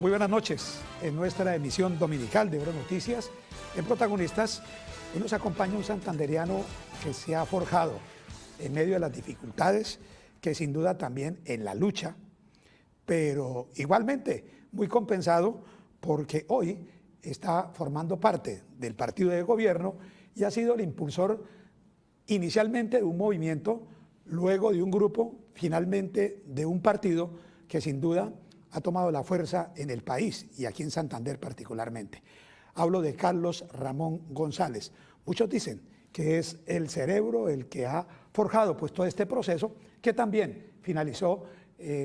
Muy buenas noches. En nuestra emisión dominical de Oro Noticias, en Protagonistas, hoy nos acompaña un santandereano que se ha forjado en medio de las dificultades, que sin duda también en la lucha, pero igualmente muy compensado porque hoy está formando parte del partido de gobierno y ha sido el impulsor inicialmente de un movimiento, luego de un grupo, finalmente de un partido que sin duda ha tomado la fuerza en el país y aquí en Santander particularmente. Hablo de Carlos Ramón González. Muchos dicen que es el cerebro el que ha forjado pues, todo este proceso que también finalizó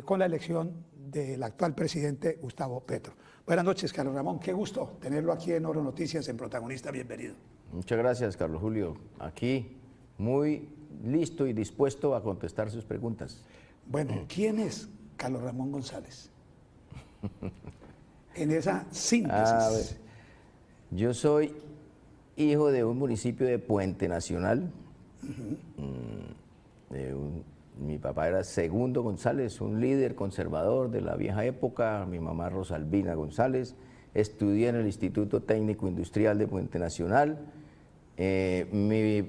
con la elección del actual presidente Gustavo Petro. Buenas noches, Carlos Ramón. Qué gusto tenerlo aquí en Oro Noticias, en Protagonista. Bienvenido. Muchas gracias, Carlos Julio. Aquí muy listo y dispuesto a contestar sus preguntas. Bueno, ¿quién es Carlos Ramón González? En esa síntesis. Yo soy hijo de un municipio de Puente Nacional. Mi papá era Segundo González, un líder conservador de la vieja época. Mi mamá Rosalvina González. Estudié en el Instituto Técnico Industrial de Puente Nacional. Mi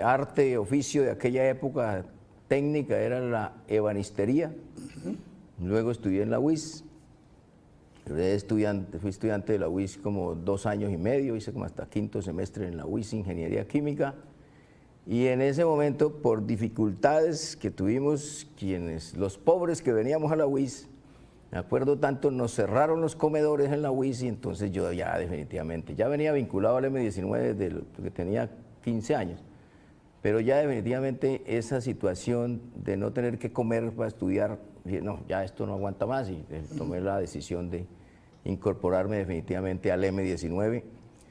arte, oficio de aquella época técnica era la ebanistería. Luego estudié en la UIS, fui estudiante de la UIS como 2 años y medio, hice como hasta 5º semestre en la UIS, Ingeniería Química, y en ese momento, por dificultades que tuvimos los pobres que veníamos a la UIS, me acuerdo tanto, nos cerraron los comedores en la UIS y entonces yo ya definitivamente, ya venía vinculado al M19 desde que tenía 15 años, pero ya definitivamente esa situación de no tener que comer para estudiar, no, ya esto no aguanta más y tomé la decisión de incorporarme definitivamente al M19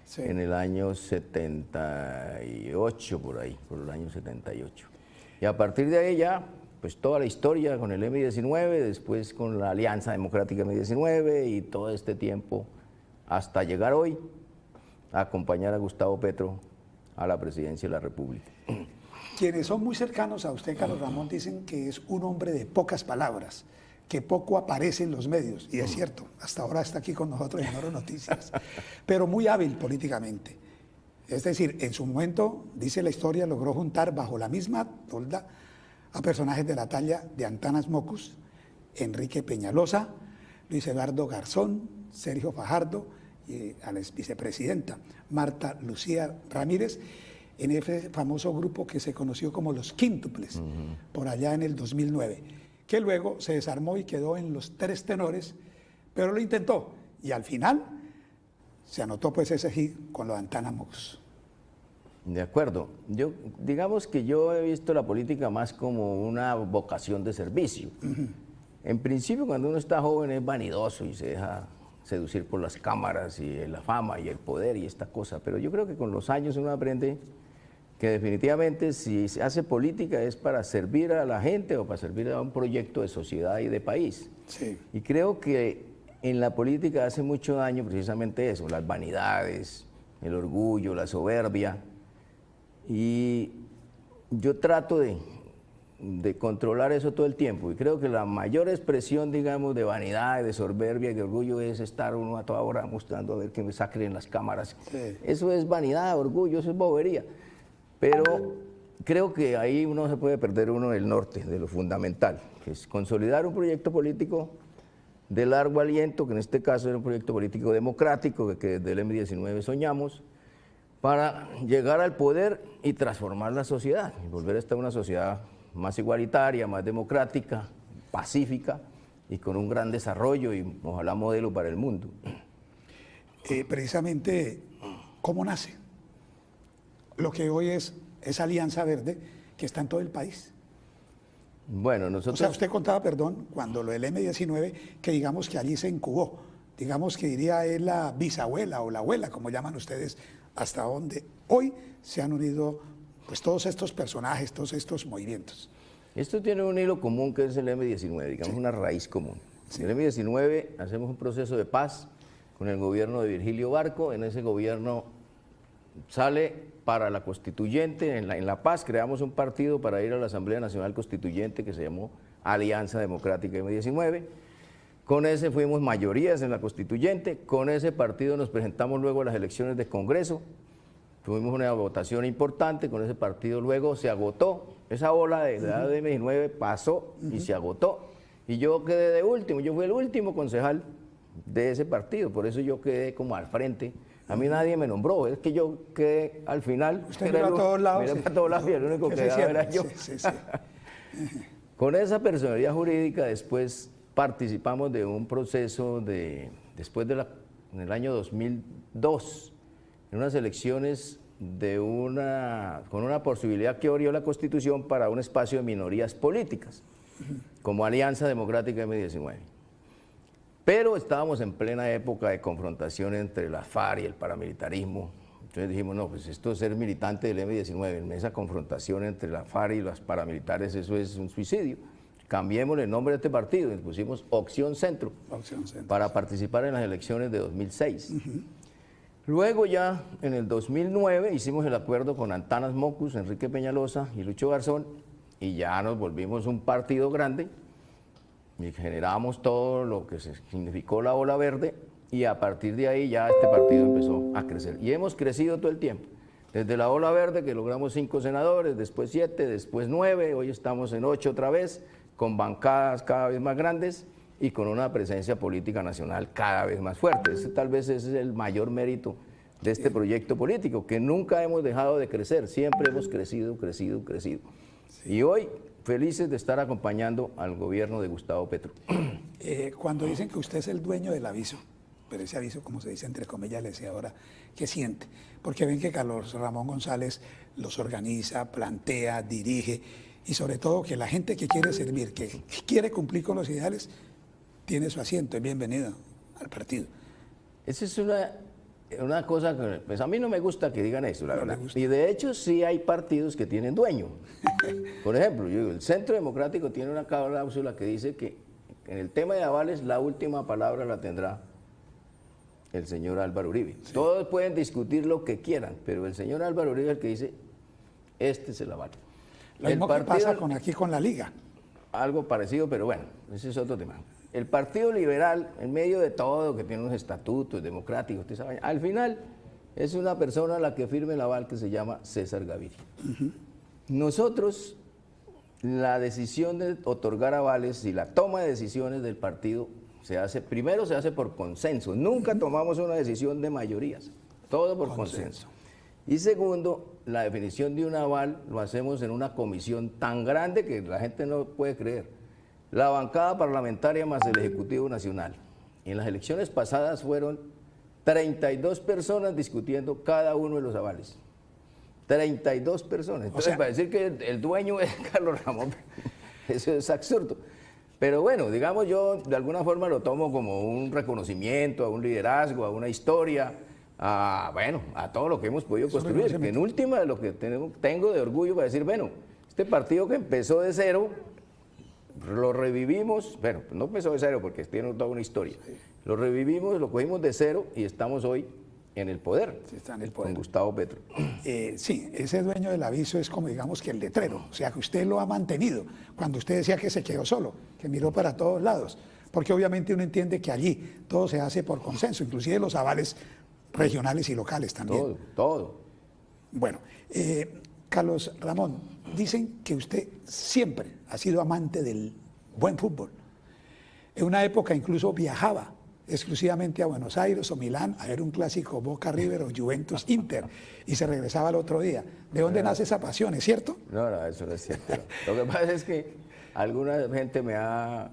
sí. En el año 78, por ahí, por el año 78. Y a partir de ahí ya, pues toda la historia con el M19, después con la Alianza Democrática M19 y todo este tiempo hasta llegar hoy a acompañar a Gustavo Petro a la presidencia de la República. Quienes son muy cercanos a usted, Carlos Ramón, dicen que es un hombre de pocas palabras, que poco aparece en los medios, y es cierto, hasta ahora está aquí con nosotros en Oro Noticias, pero muy hábil políticamente. Es decir, en su momento, dice la historia, logró juntar bajo la misma tolda a personajes de la talla de Antanas Mockus, Enrique Peñalosa, Luis Eduardo Garzón, Sergio Fajardo, y a la vicepresidenta Marta Lucía Ramírez, en ese famoso grupo que se conoció como los Quíntuples, por allá en el 2009, que luego se desarmó y quedó en los 3 tenores, pero lo intentó, y al final se anotó pues ese hit con lo de Antanas Mockus. De acuerdo. Digamos que yo he visto la política más como una vocación de servicio. En principio, cuando uno está joven es vanidoso y se deja seducir por las cámaras y la fama y el poder y esta cosa, pero yo creo que con los años uno aprende que definitivamente si se hace política es para servir a la gente o para servir a un proyecto de sociedad y de país. Sí. Y creo que en la política hace mucho daño precisamente eso, las vanidades, el orgullo, la soberbia. Y yo trato de controlar eso todo el tiempo. Y creo que la mayor expresión, digamos, de vanidad, de soberbia y de orgullo es estar uno a toda hora mostrando a ver que me saquen en las cámaras. Sí. Eso es vanidad, orgullo, eso es bobería. Pero creo que ahí uno se puede perder el norte de lo fundamental, que es consolidar un proyecto político de largo aliento, que en este caso era un proyecto político democrático, que desde el M19 soñamos, para llegar al poder y transformar la sociedad, y volver a estar una sociedad más igualitaria, más democrática, pacífica y con un gran desarrollo y ojalá modelo para el mundo. Precisamente, ¿cómo nace lo que hoy es esa Alianza Verde que está en todo el país? Bueno, nosotros... O sea, usted contaba, perdón, cuando lo del M19, que digamos que allí se incubó, digamos que diría es la bisabuela o la abuela, como llaman ustedes, hasta donde hoy se han unido pues todos estos personajes, todos estos movimientos. Esto tiene un hilo común que es el M19, digamos sí. Una raíz común. Sí. En el M19 hacemos un proceso de paz con el gobierno de Virgilio Barco, en ese gobierno sale para la constituyente, en la paz creamos un partido para ir a la Asamblea Nacional Constituyente que se llamó Alianza Democrática M19, Con ese fuimos mayorías en la constituyente, con ese partido nos presentamos luego a las elecciones de Congreso, tuvimos una votación importante, con ese partido luego se agotó, esa ola de la edad de 19 pasó y se agotó, y yo quedé de último, yo fui el último concejal de ese partido, por eso yo quedé como al frente. A mí nadie me nombró, es que yo quedé al final. Usted miró a todos lados. Miré a todos lados y el único que quedaba era yo. Sí, sí. Con esa personalidad jurídica después participamos de un proceso después en el año 2002, en unas elecciones con una posibilidad que abrió la Constitución para un espacio de minorías políticas, como Alianza Democrática M19. Pero estábamos en plena época de confrontación entre la FARC y el paramilitarismo. Entonces dijimos, no, pues esto de ser militante del M19, en esa confrontación entre la FARC y los paramilitares, eso es un suicidio. Cambiémosle el nombre de este partido y pusimos Opción Centro, para participar en las elecciones de 2006. Luego ya en el 2009 hicimos el acuerdo con Antanas Mocus, Enrique Peñalosa y Lucho Garzón, y ya nos volvimos un partido grande, y generamos todo lo que significó la ola verde, y a partir de ahí ya este partido empezó a crecer. Y hemos crecido todo el tiempo. Desde la ola verde, que logramos 5 senadores, después 7, después 9, hoy estamos en 8 otra vez, con bancadas cada vez más grandes y con una presencia política nacional cada vez más fuerte. Tal vez ese es el mayor mérito de este proyecto político, que nunca hemos dejado de crecer, siempre hemos crecido. Y hoy, felices de estar acompañando al gobierno de Gustavo Petro. Cuando dicen que usted es el dueño del aviso, pero ese aviso, como se dice entre comillas, le decía ahora, ¿qué siente? Porque ven que Carlos Ramón González los organiza, plantea, dirige, y sobre todo que la gente que quiere servir, que quiere cumplir con los ideales, tiene su asiento, es bienvenido al partido. Esa es una cosa que pues a mí no me gusta que digan eso, la verdad. Y de hecho sí hay partidos que tienen dueño. Por ejemplo, yo digo, el Centro Democrático tiene una cláusula que dice que en el tema de avales la última palabra la tendrá el señor Álvaro Uribe. Sí. Todos pueden discutir lo que quieran, pero el señor Álvaro Uribe es el que dice, este es el aval. Lo mismo que pasa aquí con la Liga. Algo parecido, pero bueno, ese es otro tema. El Partido Liberal, en medio de todo, que tiene unos estatutos democráticos, al final es una persona a la que firma el aval que se llama César Gaviria. Nosotros, la decisión de otorgar avales y la toma de decisiones del partido primero se hace por consenso. Nunca tomamos una decisión de mayorías, todo por consenso. Y segundo, la definición de un aval lo hacemos en una comisión tan grande que la gente no puede creer. La bancada parlamentaria más el Ejecutivo Nacional. En las elecciones pasadas fueron 32 personas discutiendo cada uno de los avales. 32 personas. Entonces, para decir que el dueño es Carlos Ramón, eso es absurdo. Pero bueno, digamos, yo de alguna forma lo tomo como un reconocimiento, a un liderazgo, a una historia, a todo lo que hemos podido construir. Que en última, lo que tengo de orgullo para decir, bueno, este partido que empezó de cero, lo revivimos, bueno, no empezó de cero porque tiene toda una historia, lo revivimos, lo cogimos de cero y estamos hoy en el poder, con Gustavo Petro. Sí, ese dueño del aviso es como digamos que el letrero, o sea que usted lo ha mantenido, cuando usted decía que se quedó solo, que miró para todos lados, porque obviamente uno entiende que allí todo se hace por consenso, inclusive los avales regionales y locales también. Todo. Bueno, Carlos Ramón, dicen que usted siempre ha sido amante del buen fútbol. En una época incluso viajaba exclusivamente a Buenos Aires o Milán a ver un clásico Boca River o Juventus Inter y se regresaba al otro día. ¿De dónde nace esa pasión? ¿Es cierto? No, eso no es cierto. Lo que pasa es que alguna gente me ha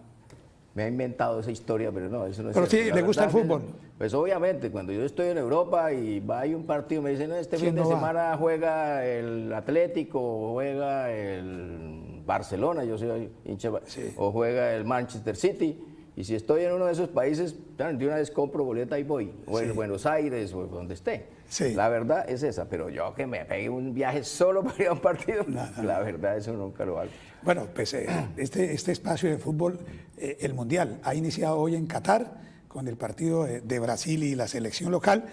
inventado esa historia, pero no, eso no es cierto. Pero sí, ¿le gusta el fútbol? Pues obviamente, cuando yo estoy en Europa y hay un partido, me dicen, no, este fin de semana juega el Atlético o juega el Barcelona, yo soy hincha, o juega el Manchester City. Y si estoy en uno de esos países, de una vez compro boleta y voy, o en Buenos Aires, o donde esté. Sí. La verdad es esa, pero yo que me pegue un viaje solo para ir a un partido, la verdad eso nunca lo hago. Bueno, pues este espacio de fútbol, el Mundial, ha iniciado hoy en Qatar, con el partido de Brasil y la selección local.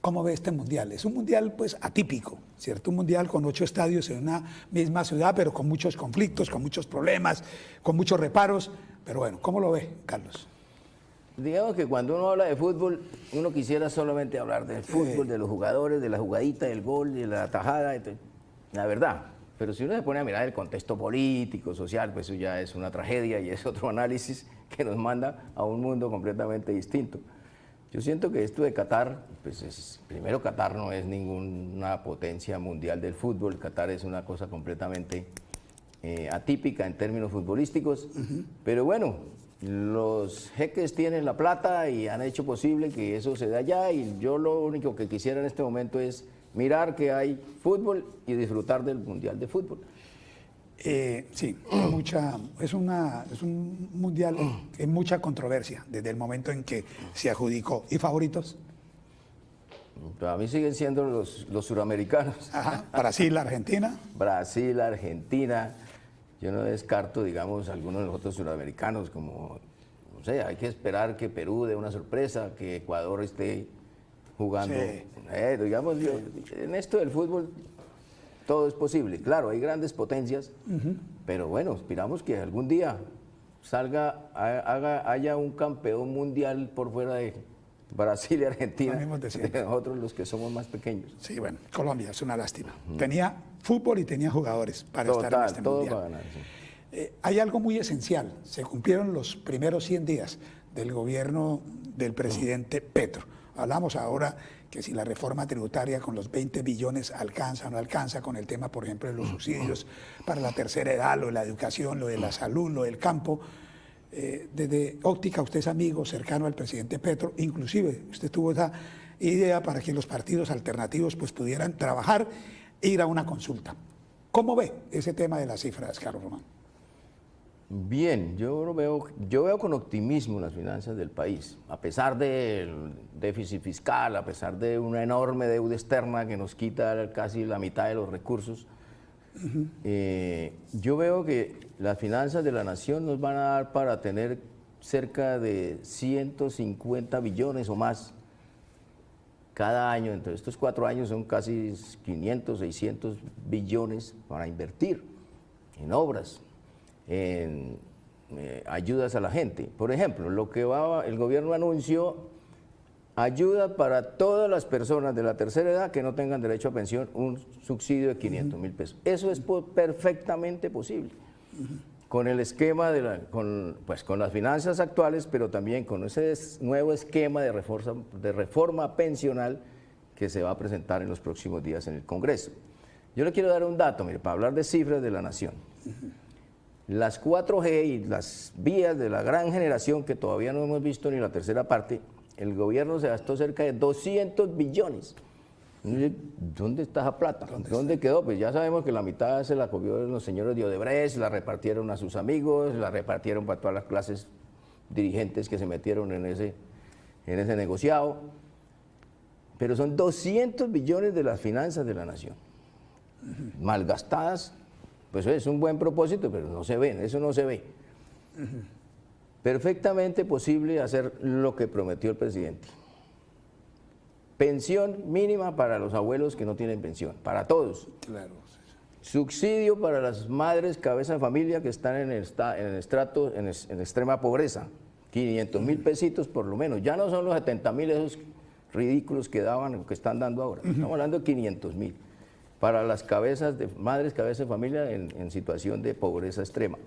¿Cómo ve este mundial? Es un mundial pues atípico, ¿cierto? Un mundial con 8 estadios en una misma ciudad, pero con muchos conflictos, con muchos problemas, con muchos reparos. Pero bueno, ¿cómo lo ve, Carlos? Digamos que cuando uno habla de fútbol, uno quisiera solamente hablar del fútbol, de los jugadores, de la jugadita, del gol, de la tajada, la verdad. Pero si uno se pone a mirar el contexto político, social, pues eso ya es una tragedia y es otro análisis que nos manda a un mundo completamente distinto. Yo siento que esto de Qatar, pues primero Qatar no es ninguna potencia mundial del fútbol, Qatar es una cosa completamente atípica en términos futbolísticos, pero bueno, los jeques tienen la plata y han hecho posible que eso se dé allá y yo lo único que quisiera en este momento es mirar que hay fútbol y disfrutar del mundial de fútbol. Sí, es un mundial en mucha controversia desde el momento en que se adjudicó. ¿Y favoritos? Para mí siguen siendo los suramericanos. Ajá, Brasil, Argentina. Brasil, Argentina. Yo no descarto, digamos, algunos de los otros suramericanos, como, no sé, hay que esperar que Perú dé una sorpresa, que Ecuador esté jugando. Sí. Digamos, en esto del fútbol todo es posible. Claro, hay grandes potencias, pero bueno, esperamos que algún día haya un campeón mundial por fuera de Brasil y Argentina, de nosotros los que somos más pequeños. Sí, bueno, Colombia es una lástima. Tenía fútbol y tenía jugadores para estar en este mundial. Para ganar, sí. Hay algo muy esencial. Se cumplieron los primeros 100 días del gobierno del presidente Petro. Hablamos ahora que si la reforma tributaria con los 20 billones alcanza o no alcanza con el tema, por ejemplo, de los subsidios para la tercera edad, lo de la educación, lo de la salud, lo del campo. Desde óptica, usted es amigo cercano al presidente Petro, inclusive usted tuvo esa idea para que los partidos alternativos pues pudieran trabajar e ir a una consulta. ¿Cómo ve ese tema de las cifras, Carlos Román? Bien, yo veo con optimismo las finanzas del país, a pesar del déficit fiscal, a pesar de una enorme deuda externa que nos quita casi la mitad de los recursos. Yo veo que las finanzas de la nación nos van a dar para tener cerca de 150 billones o más cada año. Entre estos 4 años son casi 500, 600 billones para invertir en obras, en ayudas a la gente. Por ejemplo, el gobierno anunció ayuda para todas las personas de la tercera edad que no tengan derecho a pensión, un subsidio de 500.000 pesos. Eso es perfectamente posible. Con el esquema con las finanzas actuales, pero también con ese nuevo esquema de reforma pensional que se va a presentar en los próximos días en el Congreso. Yo le quiero dar un dato, mire, para hablar de cifras de la nación. Las 4G y las vías de la gran generación que todavía no hemos visto ni la tercera parte, el gobierno se gastó cerca de 200 billones. ¿Dónde está esa plata? ¿Dónde quedó? Pues ya sabemos que la mitad se la comió los señores de Odebrecht, la repartieron a sus amigos, la repartieron para todas las clases dirigentes que se metieron en ese negociado. Pero son 200 billones de las finanzas de la nación. Malgastadas, pues es un buen propósito, pero no se ven, eso no se ve. Perfectamente posible hacer lo que prometió el presidente. Pensión mínima para los abuelos que no tienen pensión, para todos. Claro. Subsidio para las madres cabeza de familia que están en extrema pobreza. 500.000 pesitos por lo menos. Ya no son los 70.000 esos ridículos que daban, que están dando ahora. Estamos hablando de 500.000 para las madres cabeza de familia en situación de pobreza extrema.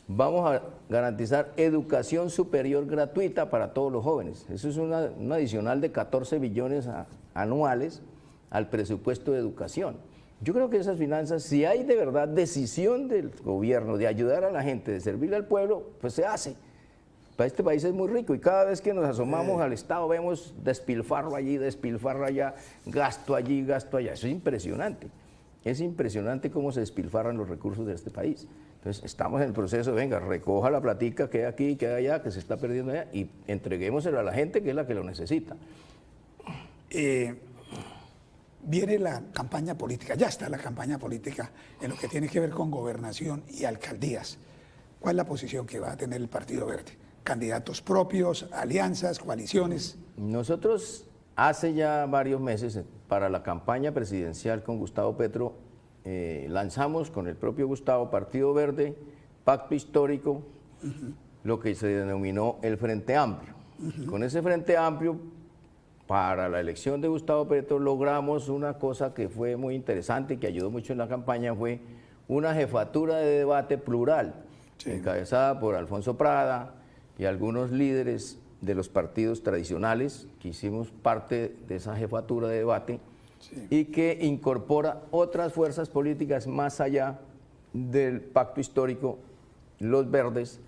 Vamos a garantizar educación superior gratuita para todos los jóvenes. Eso es un adicional de 14 billones anuales al presupuesto de educación. Yo creo que esas finanzas, si hay de verdad decisión del gobierno de ayudar a la gente, de servirle al pueblo, pues se hace. Este país es muy rico y cada vez que nos asomamos al Estado vemos despilfarro allí, despilfarro allá, gasto allí, gasto allá. Eso es impresionante. Es impresionante cómo se despilfarran los recursos de este país. Entonces, estamos en el proceso, venga, recoja la platica que hay aquí, que hay allá, que se está perdiendo allá, y entreguémoselo a la gente que es la que lo necesita. Viene la campaña política, ya está la campaña política en lo que tiene que ver con gobernación y alcaldías. ¿Cuál es la posición que va a tener el Partido Verde? ¿Candidatos propios, alianzas, coaliciones? Nosotros hace ya varios meses, para la campaña presidencial con Gustavo Petro, lanzamos con el propio Gustavo, Partido Verde, Pacto Histórico, lo que se denominó el Frente Amplio. Con ese Frente Amplio, para la elección de Gustavo Petro, logramos una cosa que fue muy interesante y que ayudó mucho en la campaña, fue una jefatura de debate plural, encabezada por Alfonso Prada y algunos líderes de los partidos tradicionales, que hicimos parte de esa jefatura de debate, y que incorpora otras fuerzas políticas más allá del pacto histórico, los verdes,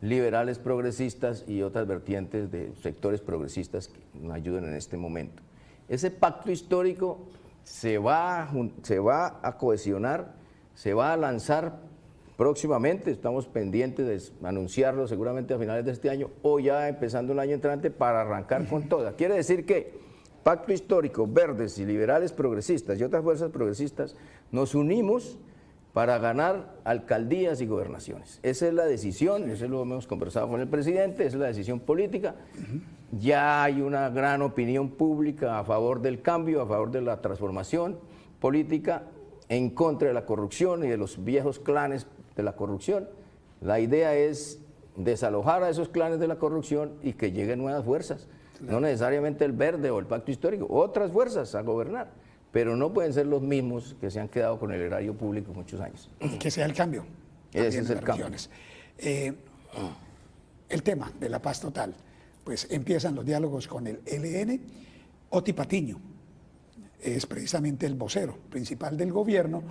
liberales progresistas y otras vertientes de sectores progresistas que nos ayudan en este momento. Ese pacto histórico se va a cohesionar, se va a lanzar próximamente, estamos pendientes de anunciarlo seguramente a finales de este año o ya empezando el año entrante para arrancar con toda. Quiere decir que Pacto Histórico, verdes y liberales progresistas y otras fuerzas progresistas nos unimos para ganar alcaldías y gobernaciones. Esa es la decisión, eso lo hemos conversado con el presidente, esa es la decisión política. Ya hay una gran opinión pública a favor del cambio, a favor de la transformación política, en contra de la corrupción y de los viejos clanes de la corrupción. La idea es desalojar a esos clanes de la corrupción y que lleguen nuevas fuerzas, no necesariamente el verde o el pacto histórico, otras fuerzas a gobernar, pero no pueden ser los mismos que se han quedado con el erario público muchos años. Y que sea el cambio. Ese es el cambio. El tema de la paz total, pues empiezan los diálogos con el ELN. Oti Patiño es precisamente el vocero principal del gobierno,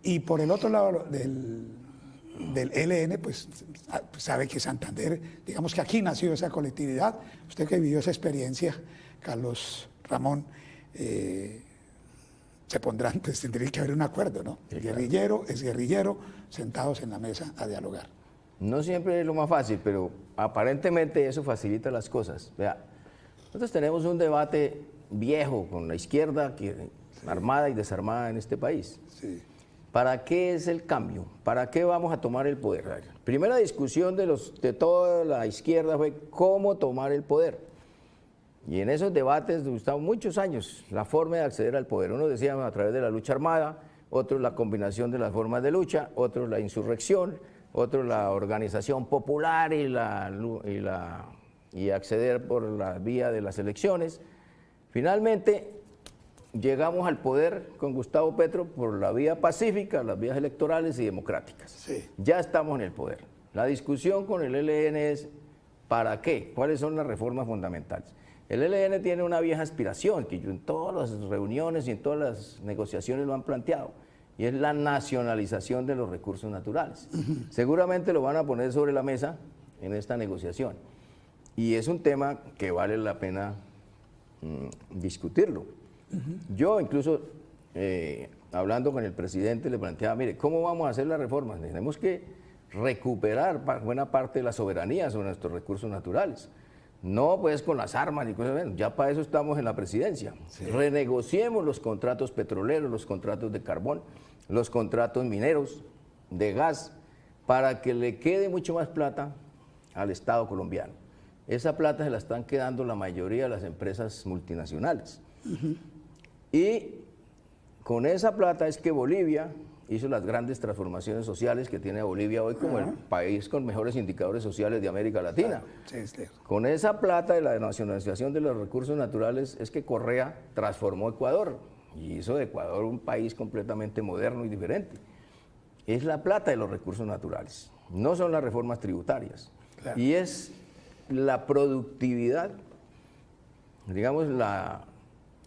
y por el otro lado del ELN, pues sabe que Santander, digamos que aquí nació esa colectividad. Usted que vivió esa experiencia, Carlos Ramón, se pondrán, pues tendría que haber un acuerdo, ¿no? Sí, guerrillero es guerrillero, sentados en la mesa a dialogar. No siempre es lo más fácil, pero aparentemente eso facilita las cosas. Vea, nosotros tenemos un debate viejo con la izquierda armada y desarmada en este país. Sí. ¿Para qué es el cambio? ¿Para qué vamos a tomar el poder? Primera discusión de toda la izquierda fue cómo tomar el poder. Y en esos debates gustaban muchos años la forma de acceder al poder. Uno decía a través de la lucha armada, otros la combinación de las formas de lucha, otros la insurrección, otros la organización popular y acceder por la vía de las elecciones. Finalmente llegamos al poder con Gustavo Petro por la vía pacífica, las vías electorales y democráticas. Sí. Ya estamos en el poder. La discusión con el ELN es ¿para qué? ¿Cuáles son las reformas fundamentales? El ELN tiene una vieja aspiración que en todas las reuniones y en todas las negociaciones lo han planteado, y es la nacionalización de los recursos naturales. Seguramente lo van a poner sobre la mesa en esta negociación, y es un tema que vale la pena discutirlo. Yo incluso, hablando con el presidente, le planteaba, mire, ¿cómo vamos a hacer las reformas? Tenemos que recuperar buena parte de la soberanía sobre nuestros recursos naturales. No pues con las armas ni cosas, ya para eso estamos en la presidencia. Sí. Renegociemos los contratos petroleros, los contratos de carbón, los contratos mineros, de gas, para que le quede mucho más plata al Estado colombiano. Esa plata se la están quedando la mayoría de las empresas multinacionales. Y con esa plata es que Bolivia hizo las grandes transformaciones sociales que tiene Bolivia hoy como el país con mejores indicadores sociales de América Latina. Con esa plata de la nacionalización de los recursos naturales es que Correa transformó Ecuador y hizo de Ecuador un país completamente moderno y diferente. Es la plata de los recursos naturales, no son las reformas tributarias. Claro. Y es la productividad, digamos,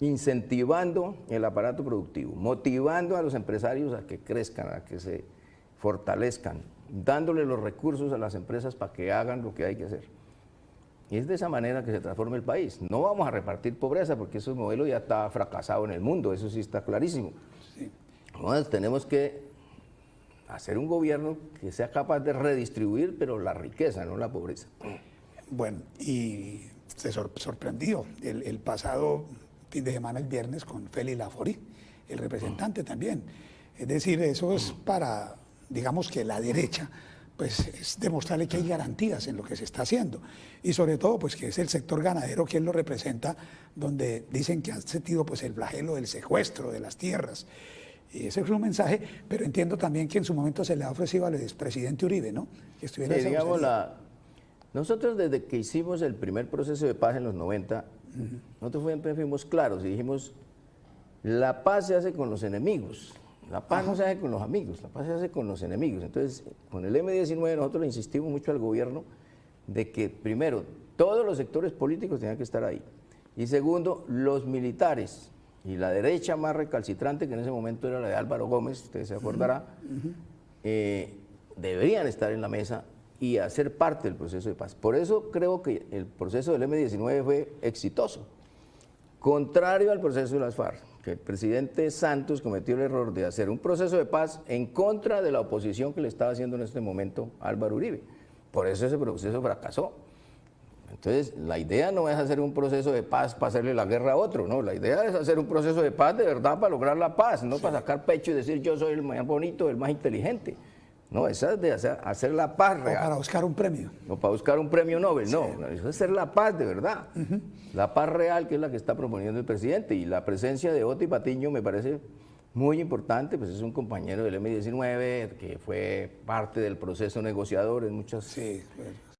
incentivando el aparato productivo, motivando a los empresarios a que crezcan, a que se fortalezcan, dándole los recursos a las empresas para que hagan lo que hay que hacer. Y es de esa manera que se transforma el país. No vamos a repartir pobreza porque ese modelo ya está fracasado en el mundo, eso sí está clarísimo. Sí. Entonces tenemos que hacer un gobierno que sea capaz de redistribuir, pero la riqueza, no la pobreza. Bueno, y se sorprendió el pasado fin de semana, el viernes, con Félix Laforí, el representante también. Es decir, eso es para, digamos que la derecha, pues es demostrarle que hay garantías en lo que se está haciendo. Y sobre todo, pues que es el sector ganadero quien lo representa, donde dicen que han sentido pues el flagelo del secuestro de las tierras. Y ese es un mensaje, pero entiendo también que en su momento se le ha ofrecido al expresidente Uribe, ¿no? Que estuviera Sí, esa digamos, vocería. nosotros desde que hicimos el primer proceso de paz en los 90, nosotros siempre fuimos claros y dijimos, la paz se hace con los enemigos, la paz no se hace con los amigos, la paz se hace con los enemigos. Entonces, con el M-19 nosotros le insistimos mucho al gobierno de que, primero, todos los sectores políticos tenían que estar ahí. Y segundo, los militares y la derecha más recalcitrante, que en ese momento era la de Álvaro Gómez, usted se acordará, deberían estar en la mesa y hacer parte del proceso de paz. Por eso creo que el proceso del M-19 fue exitoso. Contrario al proceso de las FARC, que el presidente Santos cometió el error de hacer un proceso de paz en contra de la oposición que le estaba haciendo en este momento Álvaro Uribe. Por eso ese proceso fracasó. Entonces, la idea no es hacer un proceso de paz para hacerle la guerra a otro, no, la idea es hacer un proceso de paz de verdad para lograr la paz, no para sacar pecho y decir yo soy el más bonito, el más inteligente. No, esa es de hacer la paz real. O para buscar un premio. O para buscar un premio Nobel, no, eso es hacer la paz de verdad. La paz real, que es la que está proponiendo el presidente, y la presencia de Oti Patiño me parece muy importante, pues es un compañero del M-19 que fue parte del proceso negociador en muchas